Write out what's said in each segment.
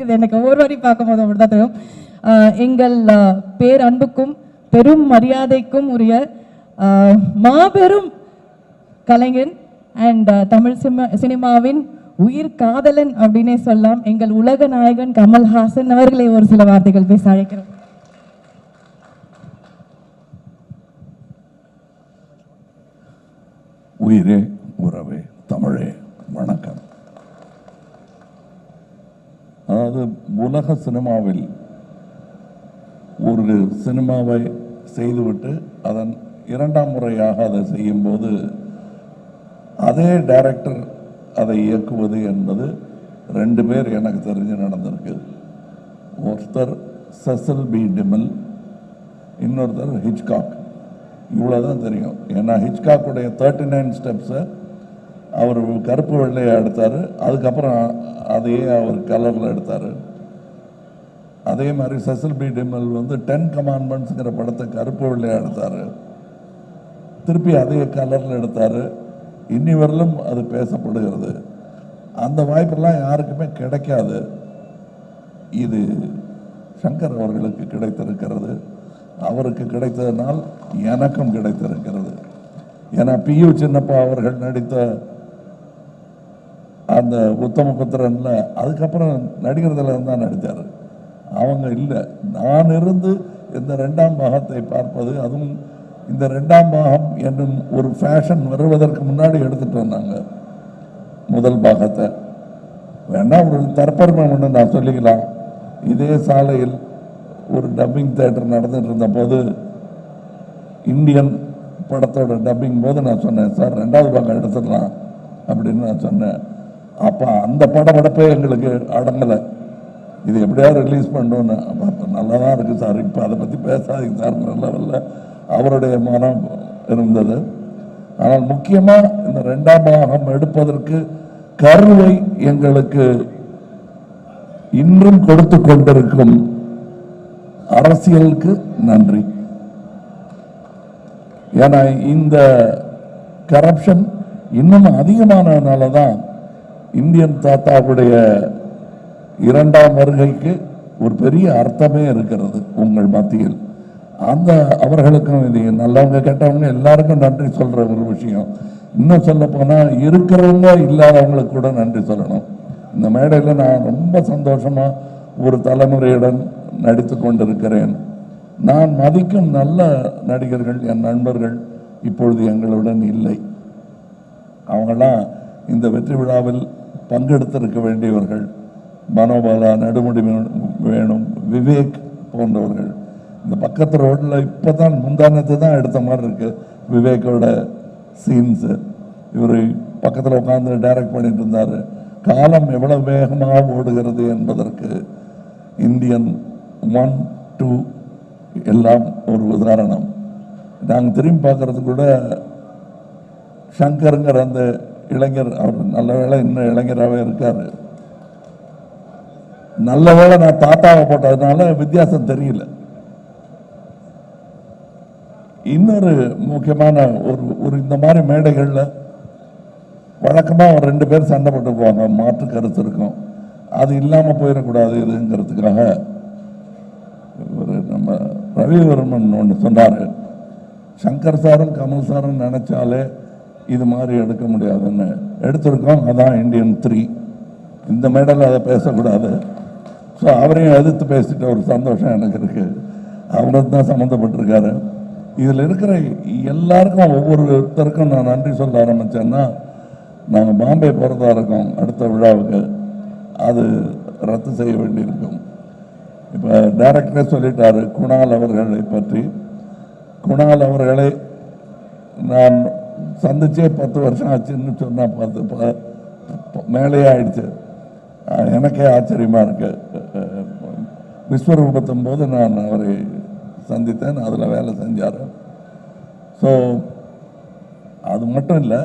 தெரியுது, எனக்கு ஒவ்வொரு வாரி பார்க்கும்போது அப்படி தான் தெரியும். எங்கள் பேரன்புக்கும் பெரும் மரியாதைக்கும் உரிய மாபெரும் கலைஞன் அண்ட் தமிழ் சினிமாவின் உயிர் காதலன் அப்படின்னே சொல்லலாம், எங்கள் உலக நாயகன் கமல்ஹாசன் அவர்களை ஒரு சில வார்த்தைகள் பேச அழைக்கிறோம். உயிரே உறவே தமிழே வணக்கம். அதாவது உலக சினிமாவில் ஒரு சினிமாவை செய்துவிட்டு அதன் இரண்டாம் முறையாக அதை செய்யும்போது அதே டைரக்டர் அதை இயக்குவது என்பது 2 பேர் எனக்கு தெரிஞ்சு நடந்திருக்கு. ஒருத்தர் செசில் பி டிமில், இன்னொருத்தர் ஹிச்காக். இவ்வளோதான் தெரியும். ஏன்னா ஹிச்காக்குடைய 39 ஸ்டெப்ஸை அவர் கருப்பு வெள்ளையை எடுத்தார், அதுக்கப்புறம் அதையே அவர் கலரில் எடுத்தார். அதே மாதிரி செசில் பி டிமில் 10 கமாண்ட்மெண்ட்ஸுங்கிற படத்தை கருப்பு வெள்ளையாக எடுத்தார், திருப்பி அதே கலரில் எடுத்தார். இன்னி வரலும் அது பேசப்படுகிறது. அந்த வாய்ப்பெல்லாம் யாருக்குமே கிடைக்காது. இது சங்கர் அவர்களுக்கு கிடைத்திருக்கிறது. அவருக்கு கிடைத்ததனால் எனக்கும் கிடைத்திருக்கிறது. ஏன்னா PU சின்னப்பா அவர்கள் நடித்த அந்த உத்தமபுத்திரன்ல அதுக்கப்புறம் நடிகர்களை தான் நடித்தார். அவங்க இல்லை, நான் இருந்து இந்த 2ஆம் பாகத்தை பார்ப்பது, அதுவும் இந்த 2ஆம் பாகம் என்னும் ஒரு ஃபேஷன் வருவதற்கு முன்னாடி எடுத்துட்டு வந்தாங்க முதல் பாகத்தை. வேணா ஒரு தற்பெருமை ஒன்று நான் சொல்லிக்கலாம். இதே சாலையில் ஒரு டப்பிங் தியேட்டர் நடந்துட்டு இருந்த போது இந்தியன் படத்தோட டப்பிங் போது நான் சொன்னேன், சார் 2வது பாகம் எடுத்துடலாம் அப்படின்னு நான் சொன்னேன். அப்போ அந்த படப்படப்பே எங்களுக்கு அடங்கலை. இது எப்படியாவது ரிலீஸ் பண்ணோன்னு. அப்போ நல்லா தான் இருக்குது சார், இப்போ அதை பற்றி பேசாதீங்க சார்ங்கிற லெவலில் அவருடைய மனம் இருந்தது. ஆனால் முக்கியமாக இந்த 2ஆம் பாகம் எடுப்பதற்கு கருவை எங்களுக்கு இன்றும் கொடுத்து கொண்டிருக்கும் அரசியலுக்கு நன்றி. ஏன்னா இந்த கரப்ஷன் இன்னும் அதிகமானதுனால தான் இந்தியன் தாத்தாவுடைய 2ஆம் வருகைக்கு ஒரு பெரிய அர்த்தமே இருக்கிறது உங்கள் மத்தியில். அந்த அவர்களுக்கும் இது நல்லவங்க கெட்டவங்க எல்லாருக்கும் நன்றி சொல்ற ஒரு விஷயம். இன்னும் சொல்ல போனால் இருக்கிறவங்க இல்லாதவங்களுக்கு கூட நன்றி சொல்லணும். இந்த மேடையில் நான் ரொம்ப சந்தோஷமா ஒரு தலைமுறையுடன் நடித்து கொண்டிருக்கிறேன். நான் மதிக்கும் நல்ல நடிகர்கள், என் நண்பர்கள் இப்பொழுது எங்களுடன் இல்லை. அவங்களாம் இந்த வெற்றி விழாவில் பங்கெடுத்திருக்க வேண்டியவர்கள். மனோபாலா, நடுமுடி வேணும், விவேக் போன்றவர்கள். இந்த பக்கத்து ரோட்டில் இப்போ தான் முந்தானத்தை தான் எடுத்த மாதிரி இருக்கு விவேக்கோட சீன்ஸு. இவர் பக்கத்தில் உட்காந்து டைரக்ட் பண்ணிட்டு இருந்தார். காலம் எவ்வளவு வேகமாக ஓடுகிறது என்பதற்கு இந்தியன் 1, 2 எல்லாம் ஒரு உதாரணம். நாங்கள் திரும்பி பார்க்கறது கூட சங்கருங்கிற அந்த இளைஞர், அவர் நல்ல வேளை இன்னும் இளைஞராகவே இருக்காரு. நல்ல வேளை நான் தாத்தாவை போட்டதுனால வித்தியாசம் தெரியல. இன்னொரு முக்கியமான ஒரு இந்த மாதிரி மேடைகளில் வழக்கமாக 2 பேர் சண்டை போட்டு போவாங்க, மாற்று கருத்து இருக்கும். அது இல்லாமல் போயிடக்கூடாது இதுங்கிறதுக்காக ஒரு நம்ம ரவிவர்மன் ஒன்று சொன்னார், சங்கர் சாரும் கமல் சாரும் நினைச்சாலே இது மாதிரி எடுக்க முடியாதுன்னு எடுத்திருக்கோம். அதான் இந்தியன் 3. இந்த மேடையில் அதை பேசக்கூடாது. ஸோ அவரையும் எதிர்த்து பேசிட்ட ஒரு சந்தோஷம் எனக்கு இருக்கு. அவருக்கு தான் சம்மந்தப்பட்டிருக்காரு. இதில் இருக்கிற எல்லாருக்கும் ஒவ்வொருத்தருக்கும் நான் நன்றி சொல்ல ஆரம்பித்தேன்னா, நாங்கள் பாம்பே போகிறதா இருக்கோம் அடுத்த விழாவுக்கு. அது ரத்து செய்ய வேண்டியிருக்கும். இப்போ டைரக்டரே சொல்லிட்டாரு குணால் அவர்களை பற்றி. குணால் அவர்களை நான் சந்திச்சே 10 வருஷம் ஆச்சுன்னு சொன்னால் 10 மேலேயே ஆயிடுச்சு. எனக்கே ஆச்சரியமாக இருக்கு. விஸ்வரூபத்தும் போது நான் அவரை சந்தித்தேன், அதில் வேலை செஞ்சார். ஸோ அது மட்டும் இல்லை,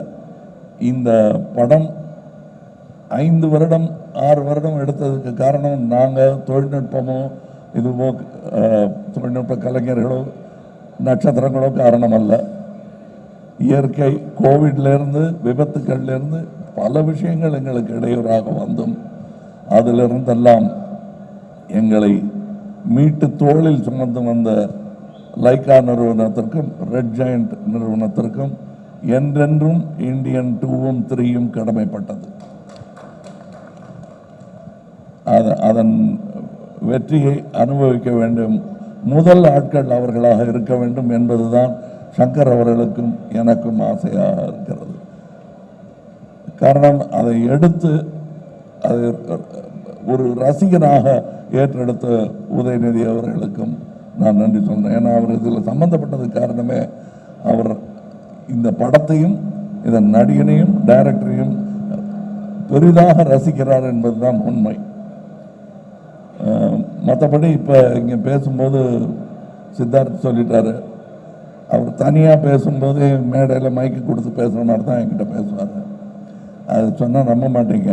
இந்த படம் 5 வருடம் 6 வருடம் எடுத்ததுக்கு காரணம் நாங்கள் தொழில்நுட்பமோ இதுவோ தொழில்நுட்ப கலைஞர்களோ நட்சத்திரங்களோ காரணம் அல்ல. இயற்கை, கோவிட்லேருந்து விபத்துக்கள்லேருந்து பல விஷயங்கள் எங்களுக்கு இடையூறாக வந்தும் அதிலிருந்தெல்லாம் எங்களை மீட்டு தோளில் சுமந்து வந்த லைக்கா நிறுவனத்திற்கும் ரெட் ஜெயண்ட் நிறுவனத்திற்கும் என்றென்றும் இந்தியன் 2ம் 3யும் கடமைப்பட்டது. அதன் வெற்றியை அனுபவிக்க வேண்டும் முதல் ஆட்கள் அவர்களாக இருக்க வேண்டும் என்பதுதான் சங்கர் அவர்களுக்கும் எனக்கும் ஆசையாக இருக்கிறது. காரணம், அதை எடுத்து அது ஒரு ரசிகனாக ஏற்றெடுத்த உதயநிதி அவர்களுக்கும் நான் நன்றி சொல்றேன். ஏன்னா அவர் இதில் சம்பந்தப்பட்டது காரணமே அவர் இந்த படத்தையும் இதன் நடிகனையும் டைரக்டரையும் பெரிதாக ரசிக்கிறார் என்பதுதான் உண்மை. மற்றபடி இப்போ இங்கே பேசும்போது சித்தார்த் சொல்லிட்டாரு, அவர் தனியாக பேசும்போது மேடையில் மைக்கு கொடுத்து பேசுகிற மாதிரி தான் என்கிட்ட பேசுவார். அது சொன்னால் நம்ப மாட்டீங்க.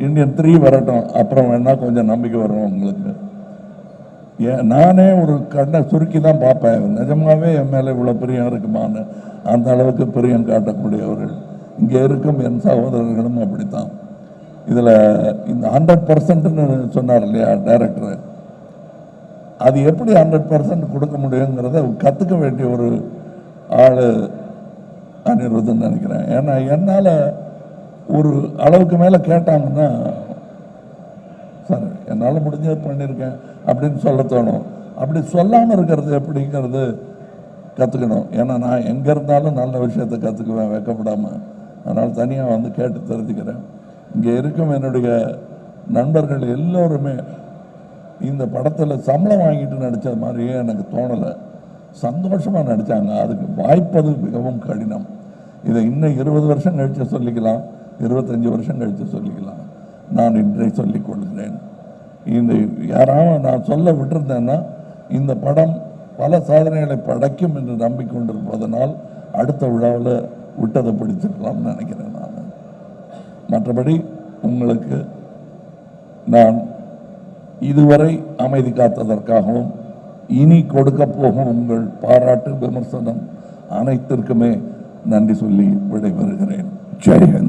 இந்தியன் 3 வரட்டும், அப்புறம் வேணா கொஞ்சம் நம்பிக்கை வரும் உங்களுக்கு. நானே ஒரு கண்ணை சுருக்கி தான் பார்ப்பேன், நிஜமாவே என் மேலே இவ்வளோ பிரியம் இருக்குமான்னு. அந்த அளவுக்கு பிரியம் காட்டக்கூடியவர்கள் இங்கே இருக்கும் என் சகோதரர்களும் அப்படித்தான். இதில் இந்த 100%ன்னு சொன்னார் இல்லையா டைரக்டர், அது எப்படி 100% கொடுக்க முடியுங்கிறத கற்றுக்க வேண்டிய ஒரு ஆள் அனிருத்துன்னு நினைக்கிறேன். ஏன்னா என்னால் ஒரு அளவுக்கு மேலே கேட்டாங்கன்னா, சார் என்னால் முடிஞ்சது பண்ணியிருக்கேன் அப்படின்னு சொல்ல தோணும். அப்படி சொல்லாமல் இருக்கிறது எப்படிங்கிறது கற்றுக்கணும். ஏன்னா நான் எங்கே இருந்தாலும் நல்ல விஷயத்தை கற்றுக்குவேன் வெக்கப்படாமல். அதனால் தனியாக வந்து கேட்டு தெரிஞ்சுக்கிறேன். இங்கே இருக்கும் என்னுடைய நண்பர்கள் எல்லோருமே இந்த படத்தில் சம்பளம் வாங்கிட்டு நடித்த மாதிரியே எனக்கு தோணலை, சந்தோஷமாக நடித்தாங்க. அதுக்கு வாய்ப்பது மிகவும் கடினம். இதை இன்னும் 20 வருஷம் கழித்து சொல்லிக்கலாம், 25 வருஷம் கழித்து சொல்லிக்கலாம். நான் இன்றை சொல்லிக் கொள்கிறேன். இந்த யாராவது நான் சொல்ல விட்டிருந்தேன்னா, இந்த படம் பல சாதனைகளை படைக்கும் என்று நம்பிக்கொண்டிருப்பதனால் அடுத்த விழாவில் விட்டதை பிடிச்சிருக்கலாம்னு நினைக்கிறேன் நான். மற்றபடி உங்களுக்கு நான் இதுவரை அமைதி காத்ததற்காகவும் இனி கொடுக்க போகும் உங்கள் பாராட்டு விமர்சனம் அனைத்திற்குமே நன்றி சொல்லி விடைபெறுகிறேன். ஜெய் ஹிந்த்.